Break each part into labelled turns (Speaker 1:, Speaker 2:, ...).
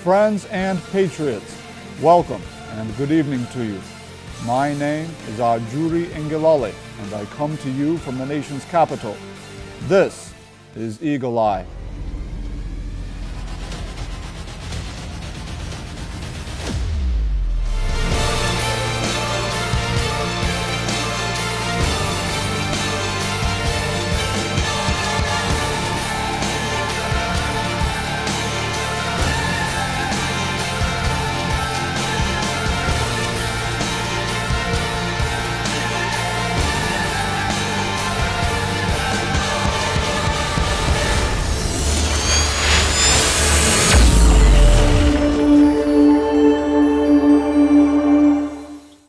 Speaker 1: Friends and patriots, welcome and good evening to you. My name is Ajuri Ngelale, and I come to you from the nation's capital. This is Eagle Eye.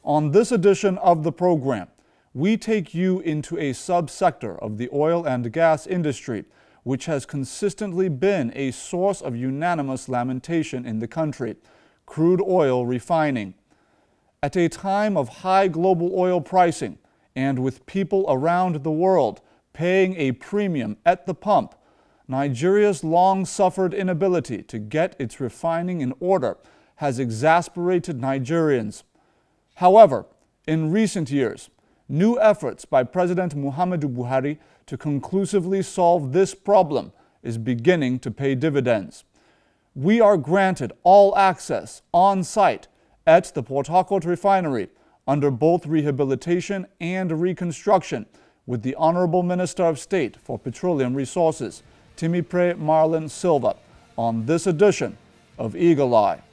Speaker 1: On this edition of the program, we take you into a subsector of the oil and gas industry, which has consistently been a source of unanimous lamentation in the country: crude oil refining. At a time of high global oil pricing, and with people around the world paying a premium at the pump, Nigeria's long-suffered inability to get its refining in order has exasperated Nigerians. However, in recent years, new efforts by President Muhammadu Buhari to conclusively solve this problem is beginning to pay dividends. We are granted all access on-site at the Port Harcourt refinery under both rehabilitation and reconstruction with the Honorable Minister of State for Petroleum Resources, Timipre Marlin Silva, on this edition of Eagle Eye.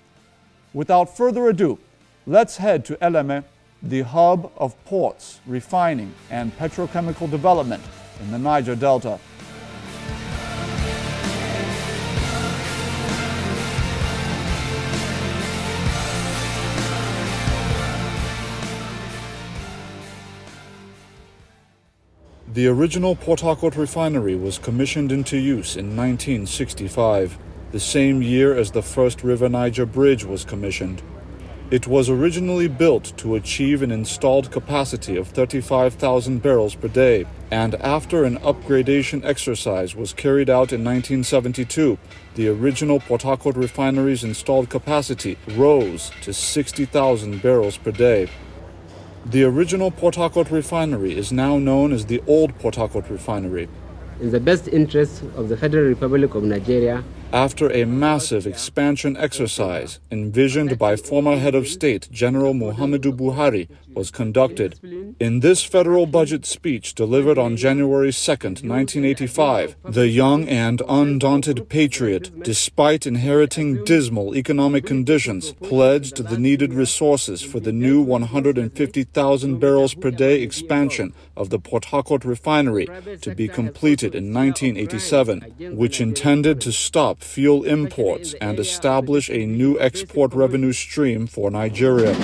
Speaker 1: Without further ado, let's head to Eleme, the hub of ports, refining, and petrochemical development in the Niger Delta. The original Port Harcourt refinery was commissioned into use in 1965, the same year as the first River Niger Bridge was commissioned. It was originally built to achieve an installed capacity of 35,000 barrels per day, and after an upgradation exercise was carried out in 1972, the original Port Harcourt refinery's installed capacity rose to 60,000 barrels per day. The original Port Harcourt refinery is now known as the Old Port Harcourt Refinery.
Speaker 2: In the best interest of the Federal Republic of Nigeria,
Speaker 1: after a massive expansion exercise envisioned by former head of state General Muhammadu Buhari was conducted. In this federal budget speech delivered on January 2, 1985, the young and undaunted patriot, despite inheriting dismal economic conditions, pledged the needed resources for the new 150,000 barrels per day expansion of the Port Harcourt refinery to be completed in 1987, which intended to stop fuel imports and establish a new export revenue stream for Nigeria.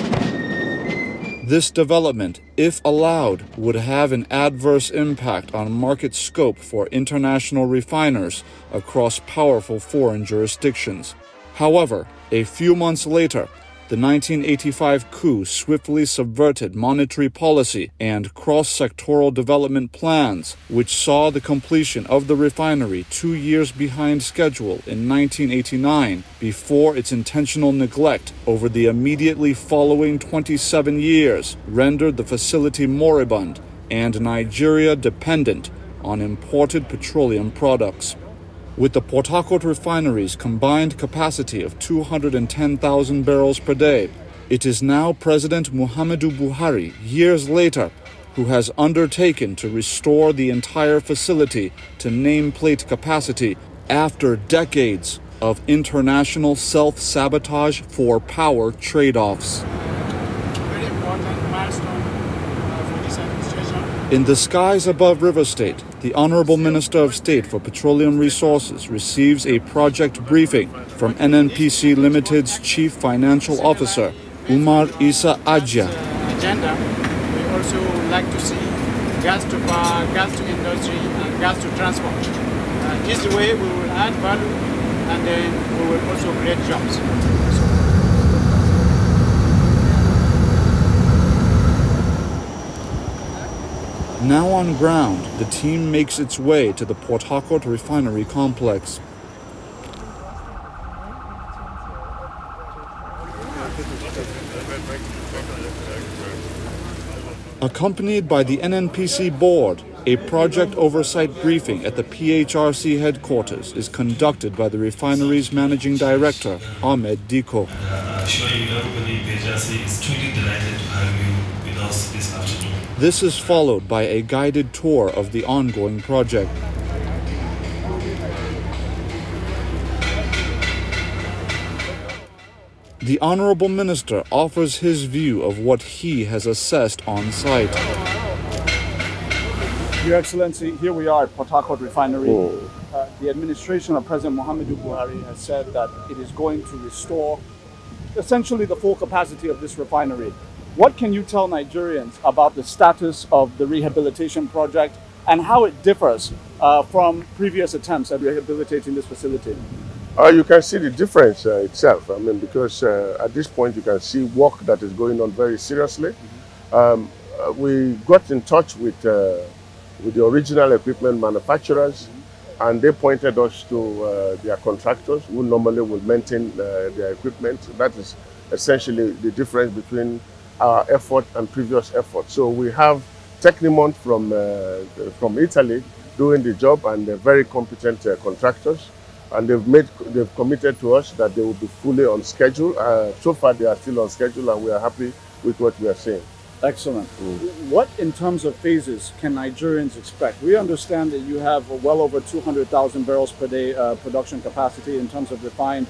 Speaker 1: This development, if allowed, would have an adverse impact on market scope for international refiners across powerful foreign jurisdictions. However, a few months later, the 1985 coup swiftly subverted monetary policy and cross-sectoral development plans, which saw the completion of the refinery 2 years behind schedule in 1989 before its intentional neglect over the immediately following 27 years rendered the facility moribund and Nigeria dependent on imported petroleum products. With the Port Harcourt refinery's combined capacity of 210,000 barrels per day, it is now President Muhammadu Buhari, years later, who has undertaken to restore the entire facility to nameplate capacity after decades of international self-sabotage for power trade-offs.
Speaker 3: Very important milestone for this administration.
Speaker 1: In the skies above River State, the Honorable Minister of State for Petroleum Resources receives a project briefing from NNPC Limited's Chief Financial Officer, Umar Isa Ajia.
Speaker 3: Agenda, we also would like to see gas to power, gas to industry, and gas to transport. This way we will add value, and then we will also create jobs.
Speaker 1: Now on ground, the team makes its way to the Port Harcourt refinery complex. Accompanied by the NNPC board, a project oversight briefing at the PHRC headquarters is conducted by the refinery's managing director, Ahmed Diko.
Speaker 4: I assure you, everybody in the agency is truly delighted to have you with us this afternoon.
Speaker 1: This is followed by a guided tour of the ongoing project. The Honorable Minister offers his view of what he has assessed on site.
Speaker 5: Your Excellency, here we are at Port Harcourt Refinery. The administration of President Muhammadu Buhari has said that it is going to restore essentially the full capacity of this refinery. What can you tell Nigerians about the status of the rehabilitation project and how it differs from previous attempts at rehabilitating this facility?
Speaker 6: You can see the difference itself. I mean, because at this point you can see work that is going on very seriously. We got in touch with the original equipment manufacturers, and they pointed us to their contractors who normally will maintain their equipment. That is essentially the difference between our effort and previous effort. So we have Technimont from Italy doing the job, and they're very competent contractors. And they've committed to us that they will be fully on schedule. So far, they are still on schedule, and we are happy with what we are seeing.
Speaker 5: Excellent. What, in terms of phases, can Nigerians expect? We understand that you have well over 200,000 barrels per day production capacity in terms of refined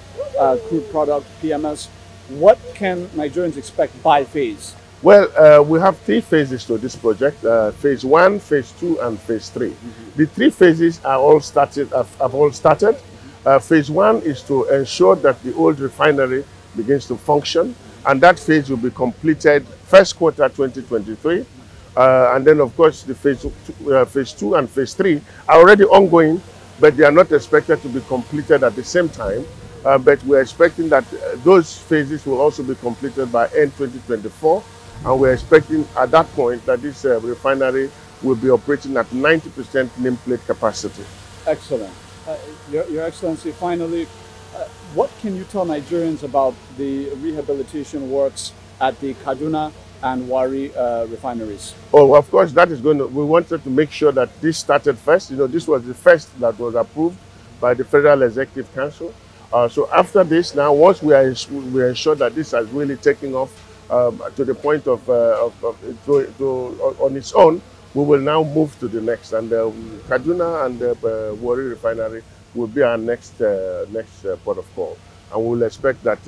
Speaker 5: crude product, PMS. What can Nigerians expect by phase?
Speaker 6: Well, we have 3 phases to this project: phase 1, phase 2, and phase 3. The 3 phases are all started. Have all started. Phase 1 is to ensure that the old refinery begins to function, and that phase will be completed first quarter 2023. And then, of course, the phase 2 and phase 3 are already ongoing, but they are not expected to be completed at the same time. But we're expecting that those phases will also be completed by end 2024, and we're expecting at that point that this refinery will be operating at 90% nameplate capacity.
Speaker 5: Excellent. Your Excellency, finally, what can you tell Nigerians about the rehabilitation works at the Kaduna and Wari refineries?
Speaker 6: Oh, of course, that is going to, we wanted to make sure that this started first. You know, this was the first that was approved by the Federal Executive Council. So after this, now, once we ensure that this has really taken off to the point of on its own, we will now move to the next, and Kaduna and Wari refinery will be our next port of call, and we will expect that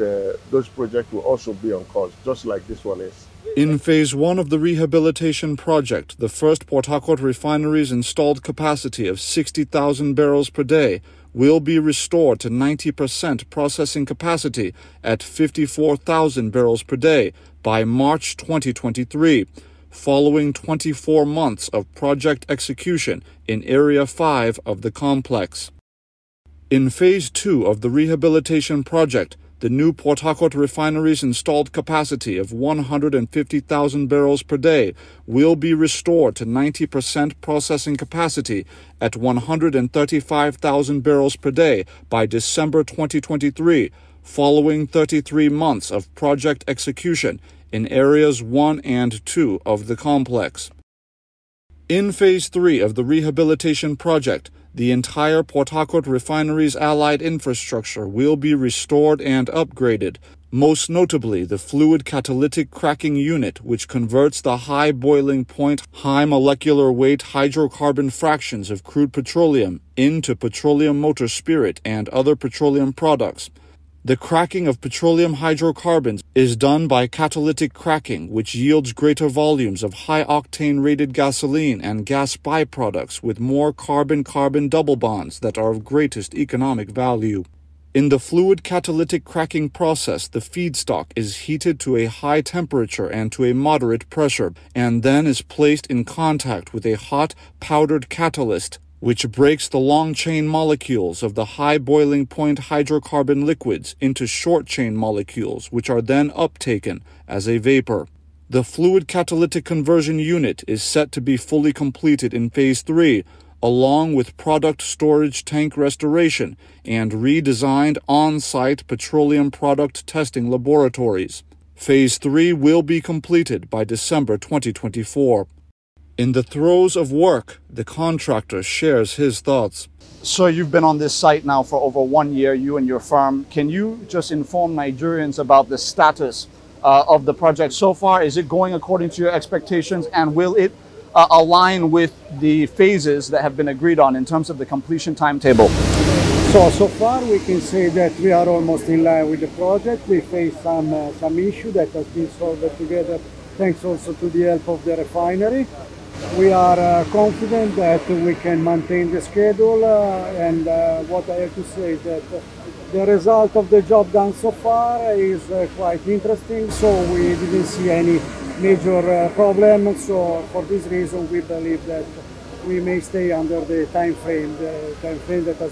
Speaker 6: those projects will also be on course, just like this one is.
Speaker 1: In phase 1 of the rehabilitation project, the first Port Harcourt refinery's installed capacity of 60,000 barrels per day will be restored to 90% processing capacity at 54,000 barrels per day by March 2023. Following 24 months of project execution in Area 5 of the complex. In Phase 2 of the rehabilitation project, the new Port Harcourt refinery's installed capacity of 150,000 barrels per day will be restored to 90% processing capacity at 135,000 barrels per day by December 2023, following 33 months of project execution in Areas 1 and 2 of the complex. In Phase 3 of the rehabilitation project, the entire Port Harcourt refinery's allied infrastructure will be restored and upgraded, most notably the fluid catalytic cracking unit, which converts the high boiling point, high molecular weight hydrocarbon fractions of crude petroleum into petroleum motor spirit and other petroleum products. The cracking of petroleum hydrocarbons is done by catalytic cracking, which yields greater volumes of high-octane rated gasoline and gas byproducts with more carbon-carbon double bonds that are of greatest economic value. In the fluid catalytic cracking process, the feedstock is heated to a high temperature and to a moderate pressure, and then is placed in contact with a hot, powdered catalyst, which breaks the long-chain molecules of the high boiling point hydrocarbon liquids into short-chain molecules, which are then uptaken as a vapor. The fluid catalytic conversion unit is set to be fully completed in Phase 3, along with product storage tank restoration and redesigned on-site petroleum product testing laboratories. Phase 3 will be completed by December 2024. In the throes of work, the contractor shares his thoughts.
Speaker 5: So you've been on this site now for over 1 year, you and your firm. Can you just inform Nigerians about the status of the project so far? Is it going according to your expectations, and will it align with the phases that have been agreed on in terms of the completion timetable?
Speaker 7: So far we can say that we are almost in line with the project. We face some issue that has been solved together, thanks also to the help of the refinery. We are confident that we can maintain the schedule, and what I have to say is that the result of the job done so far is quite interesting, so we didn't see any major problem. So for this reason we believe that we may stay under the time frame that has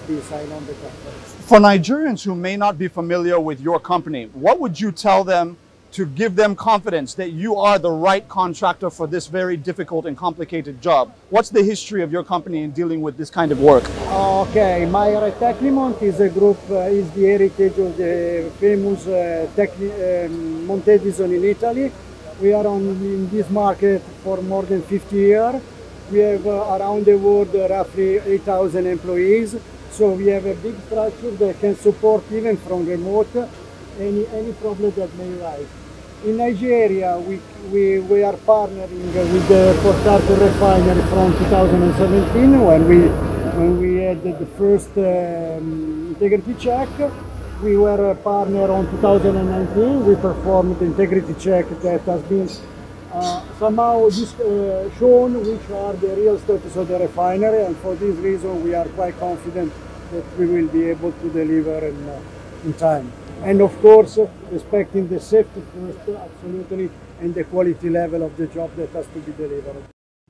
Speaker 7: been signed on the contract.
Speaker 5: For Nigerians who may not be familiar with your company, what would you tell them to give them confidence that you are the right contractor for this very difficult and complicated job? What's the history of your company in dealing with this kind of work?
Speaker 7: Okay, Maire Tecnimont is a group, is the heritage of the famous Monte Edison in Italy. We are in this market for more than 50 years. We have around the world roughly 8,000 employees. So we have a big structure that can support even from remote any problem that may arise. In Nigeria, we are partnering with the Port Harcourt refinery from 2017 when we had the first integrity check. We were a partner on 2019. We performed the integrity check that has been somehow shown which are the real status of the refinery, and for this reason we are quite confident that we will be able to deliver in time. And of course, respecting the safety first, absolutely, and the quality level of the job that has to be delivered.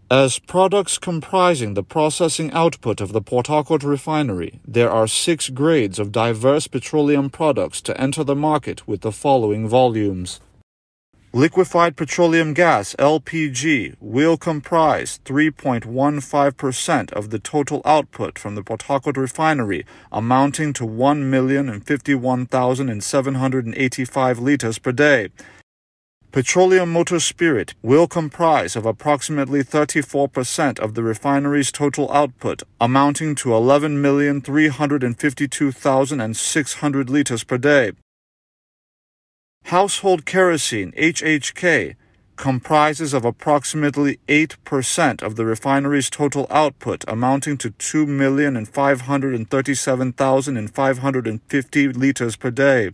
Speaker 1: As products comprising the processing output of the Port Harcourt refinery, there are 6 grades of diverse petroleum products to enter the market with the following volumes. Liquefied petroleum gas, LPG, will comprise 3.15% of the total output from the Port Harcourt refinery, amounting to 1,051,785 liters per day. Petroleum motor spirit will comprise of approximately 34% of the refinery's total output, amounting to 11,352,600 liters per day. Household kerosene, HHK, comprises of approximately 8% of the refinery's total output, amounting to 2,537,550 liters per day.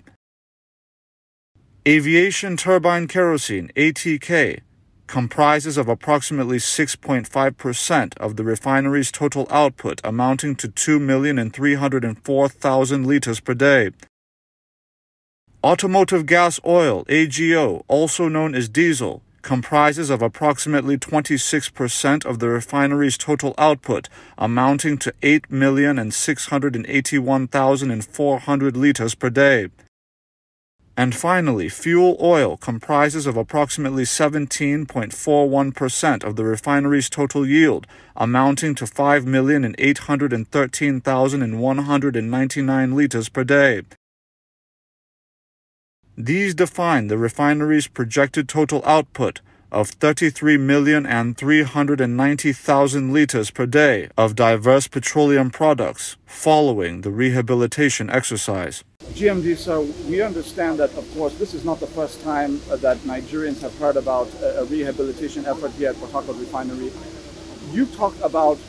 Speaker 1: Aviation turbine kerosene, ATK, comprises of approximately 6.5% of the refinery's total output, amounting to 2,304,000 liters per day. Automotive gas oil, AGO, also known as diesel, comprises of approximately 26% of the refinery's total output, amounting to 8,681,400 liters per day. And finally, fuel oil comprises of approximately 17.41% of the refinery's total yield, amounting to 5,813,199 liters per day. These define the refinery's projected total output of 33,390,000 liters per day of diverse petroleum products following the rehabilitation exercise.
Speaker 5: GMD, sir, we understand that, of course, this is not the first time that Nigerians have heard about a rehabilitation effort here at Port Harcourt Refinery. You talked about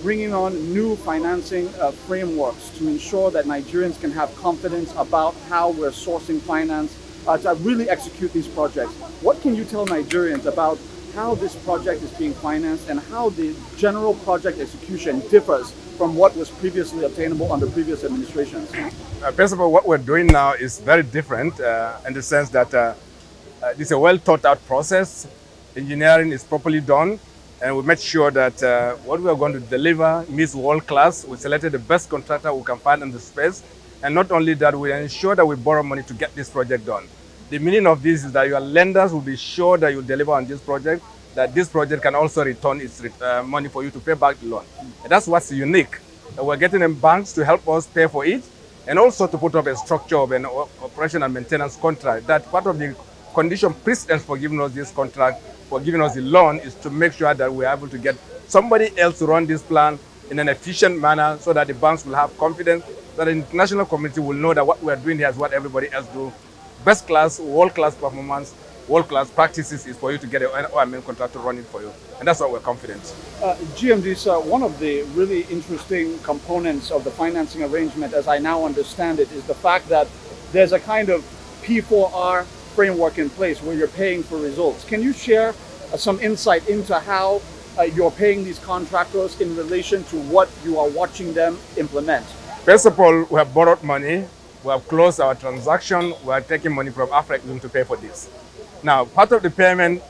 Speaker 5: bringing on new financing frameworks to ensure that Nigerians can have confidence about how we're sourcing finance to really execute these projects. What can you tell Nigerians about how this project is being financed and how the general project execution differs from what was previously obtainable under previous administrations?
Speaker 8: First of all, what we're doing now is very different in the sense that this is a well thought out process. Engineering is properly done, and we made sure that what we are going to deliver meets world class. We selected the best contractor we can find in the space, and not only that, we ensure that we borrow money to get this project done. The meaning of this is that your lenders will be sure that you deliver on this project, that this project can also return its money for you to pay back the loan. And that's what's unique. We're getting them banks to help us pay for it, and also to put up a structure of an operation and maintenance contract, that part of the condition precedence for giving us this contract, for giving us the loan, is to make sure that we're able to get somebody else to run this plan in an efficient manner so that the banks will have confidence, that the international community will know that what we're doing here is what everybody else do. Best class, world-class performance, world-class practices is for you to get an OMN contract to run it for you. And that's what we're confident.
Speaker 5: GMD, one of the really interesting components of the financing arrangement, as I now understand it, is the fact that there's a kind of P4R framework in place where you're paying for results. Can you share some insight into how you're paying these contractors in relation to what you are watching them implement?
Speaker 8: First of all, we have borrowed money, we have closed our transaction, we are taking money from Africa to pay for this. Now, part of the payment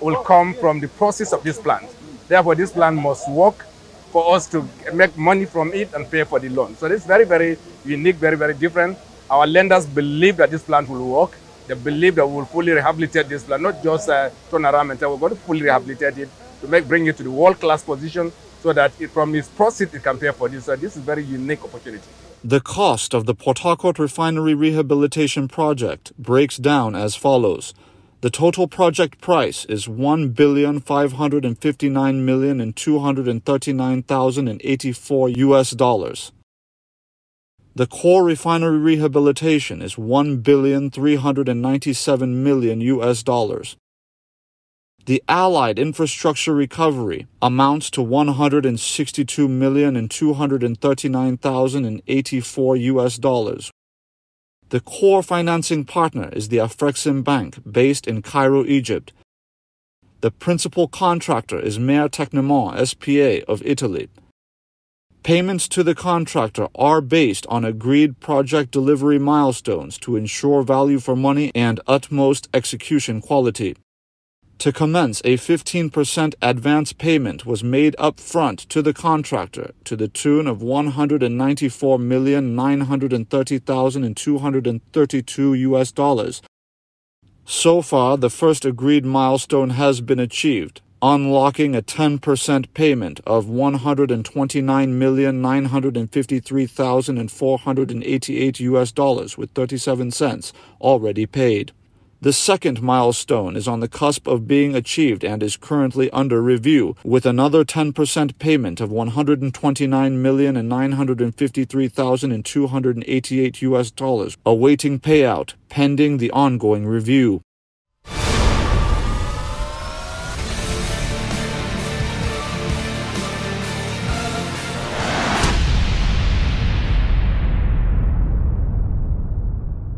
Speaker 8: will come from the process of this plant. Therefore, this plant must work for us to make money from it and pay for the loan. So this is very, very unique, very, very different. Our lenders believe that this plant will work. They believe that we will fully rehabilitate this plant, not just turn around and say we're going to fully rehabilitate it to bring it to the world-class position so that from its process it can pay for this. So this is a very unique opportunity.
Speaker 1: The cost of the Port Harcourt Refinery Rehabilitation Project breaks down as follows. The total project price is $1,559,239,084 US. The core refinery rehabilitation is $1,397,000,000 US. The allied infrastructure recovery amounts to $162,239,084 US. The core financing partner is the Afrexim Bank, based in Cairo, Egypt. The principal contractor is Mer Technomont SPA of Italy. Payments to the contractor are based on agreed project delivery milestones to ensure value for money and utmost execution quality. To commence, a 15% advance payment was made up front to the contractor to the tune of $194,930,232 US. So far, the first agreed milestone has been achieved, unlocking a 10% payment of $129,953,488 US with 37 cents already paid. The second milestone is on the cusp of being achieved and is currently under review, with another 10% payment of $129,953,288 US awaiting payout, pending the ongoing review.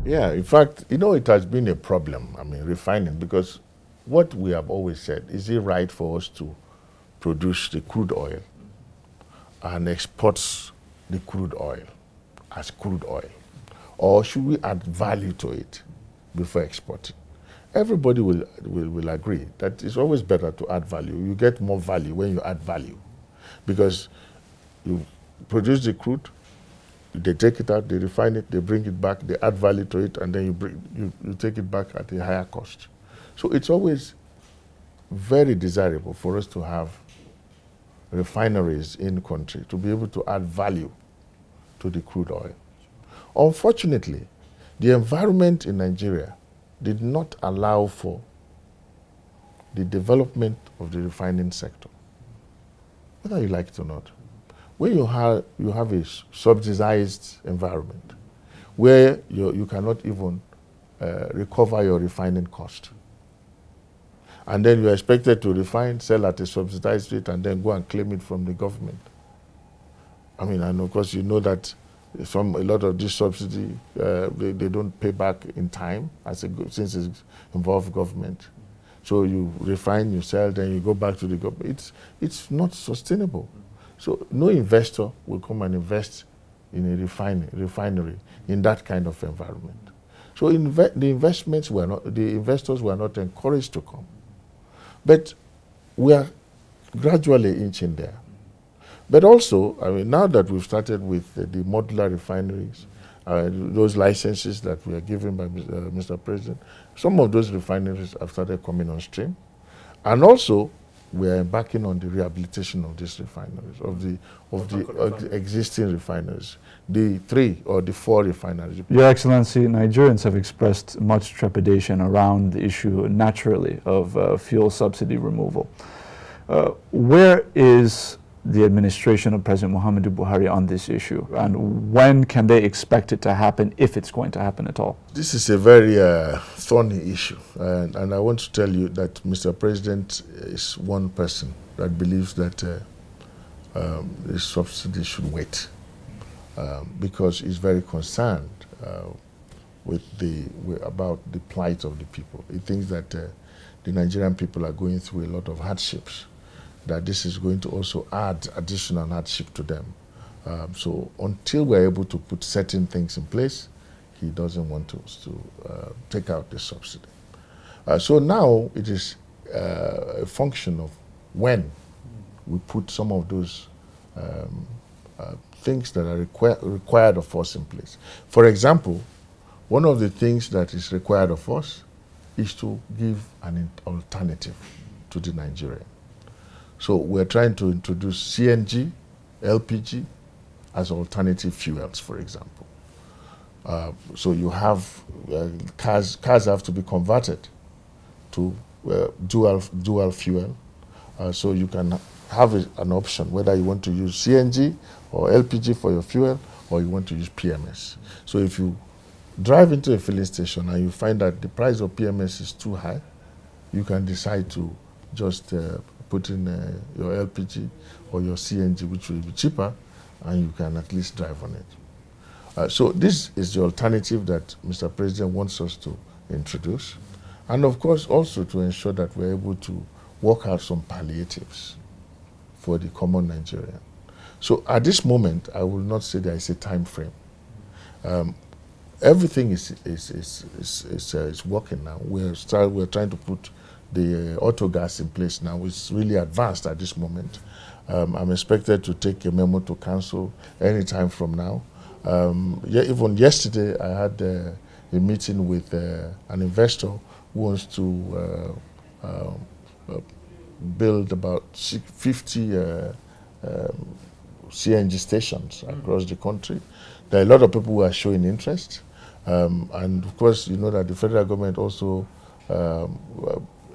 Speaker 6: Yeah, in fact, it has been a problem, refining, because what we have always said, is it right for us to produce the crude oil and export the crude oil as crude oil? Or should we add value to it before exporting? Everybody will agree that it's always better to add value. You get more value when you add value, because you produce the crude, they take it out, they refine it, they bring it back, they add value to it, and then you take it back at a higher cost. So it's always very desirable for us to have refineries in the country to be able to add value to the crude oil. Unfortunately, the environment in Nigeria did not allow for the development of the refining sector, whether you like it or not. When you have a subsidized environment where you cannot even recover your refining cost, and then you're expected to refine, sell at a subsidized rate, and then go and claim it from the government. And of course you know that a lot of this subsidy, they don't pay back in time since it involves government. So you refine, you sell, then you go back to the government. It's not sustainable. So no investor will come and invest in a refinery in that kind of environment. So the investors were not encouraged to come. But we are gradually inching there. But also, now that we've started with the modular refineries, those licenses that we are given by Mr. President, some of those refineries have started coming on stream. And also, we are embarking on the rehabilitation of these refineries, of the existing refineries, the 3 or the 4 refineries.
Speaker 1: Your Excellency, Nigerians have expressed much trepidation around the issue, naturally, of fuel subsidy removal. Where is the administration of President Muhammadu Buhari on this issue, and when can they expect it to happen, if it's going to happen at all?
Speaker 6: This is a very thorny issue, and I want to tell you that Mr. President is one person that believes that the subsidy should wait, because he's very concerned about the plight of the people. He thinks that the Nigerian people are going through a lot of hardships, that this is going to also add additional hardship to them. So until we're able to put certain things in place, he doesn't want us to take out the subsidy. So now it is a function of when we put some of those things that are required of us in place. For example, one of the things that is required of us is to give an alternative to the Nigerian. So we're trying to introduce CNG, LPG as alternative fuels, for example. So you have cars have to be converted to dual fuel. So you can have an option whether you want to use CNG or LPG for your fuel, or you want to use PMS. So if you drive into a filling station and you find that the price of PMS is too high, you can decide to just put in your LPG or your CNG, which will be cheaper, and you can at least drive on it. So this is the alternative that Mr. President wants us to introduce. And of course also to ensure that we're able to work out some palliatives for the common Nigerian. So at this moment, I will not say there is a time frame. Everything is working now. We're trying to put the auto gas in place now. It's really advanced at this moment. I'm expected to take a memo to council any time from now. Even yesterday, I had a meeting with an investor who wants to build about 50 CNG stations across the country. There are a lot of people who are showing interest. And of course, you know that the federal government also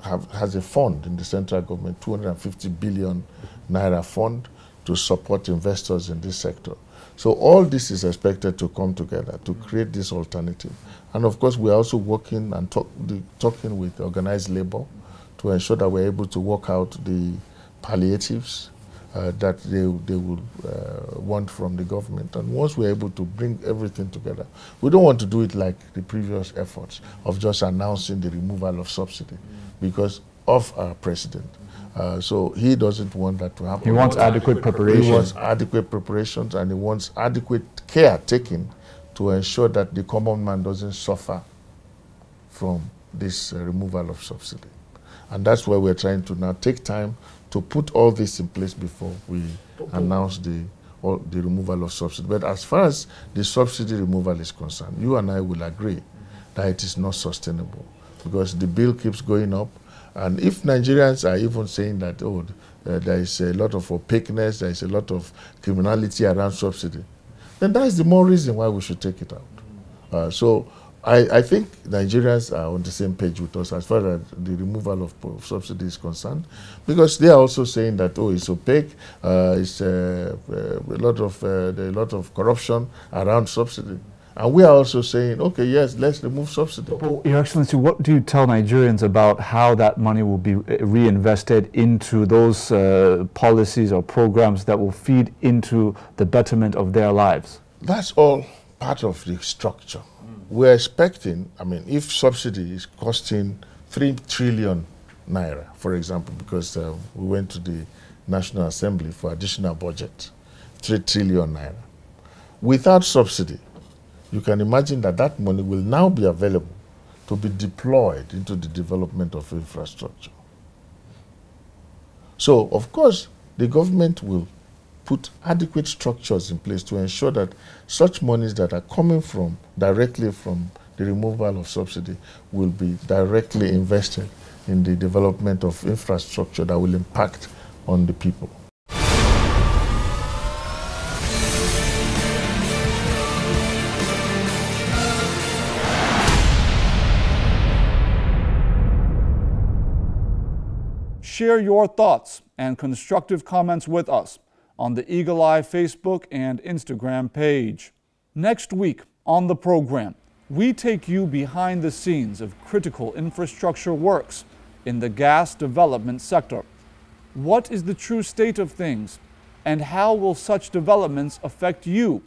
Speaker 6: has a fund in the central government, 250 billion naira fund to support investors in this sector. So all this is expected to come together to create this alternative. And of course, we are also working and talking with organized labor to ensure that we're able to work out the palliatives that they will want from the government. And once we're able to bring everything together, we don't want to do it like the previous efforts of just announcing the removal of subsidy because of our president. So he doesn't want that to happen.
Speaker 1: He wants adequate preparation.
Speaker 6: He wants adequate preparations, and he wants adequate care taken to ensure that the common man doesn't suffer from this removal of subsidy. And that's why we're trying to now take time to put all this in place before we announce the removal of subsidy. But as far as the subsidy removal is concerned, you and I will agree that it is not sustainable because the bill keeps going up. And if Nigerians are even saying that, oh, there is a lot of opaqueness, there is a lot of criminality around subsidy, then that is the more reason why we should take it out. So I think Nigerians are on the same page with us as far as the removal of subsidy is concerned, because they are also saying that, oh, it's opaque, it's a lot of corruption around subsidy. And we are also saying, okay, yes, let's remove subsidy.
Speaker 1: Your Excellency, what do you tell Nigerians about how that money will be reinvested into those policies or programs that will feed into the betterment of their lives?
Speaker 6: That's all part of the structure. We're expecting, I mean, if subsidy is costing 3 trillion naira, for example, because we went to the National Assembly for additional budget, 3 trillion naira. Without subsidy, you can imagine that that money will now be available to be deployed into the development of infrastructure. So, of course, the government will put adequate structures in place to ensure that such monies that are coming directly from the removal of subsidy will be directly invested in the development of infrastructure that will impact on the people.
Speaker 1: Share your thoughts and constructive comments with us on the Eagle Eye Facebook and Instagram page. Next week on the program, we take you behind the scenes of critical infrastructure works in the gas development sector. What is the true state of things, and how will such developments affect you?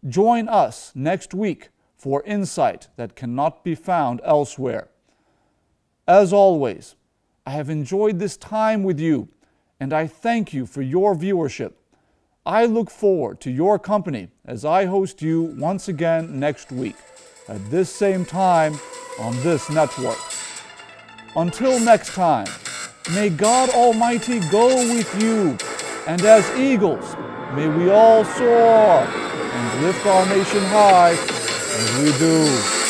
Speaker 1: Join us next week for insight that cannot be found elsewhere. As always, I have enjoyed this time with you, and I thank you for your viewership. I look forward to your company as I host you once again next week at this same time on this network. Until next time, may God Almighty go with you, and as eagles, may we all soar and lift our nation high as we do.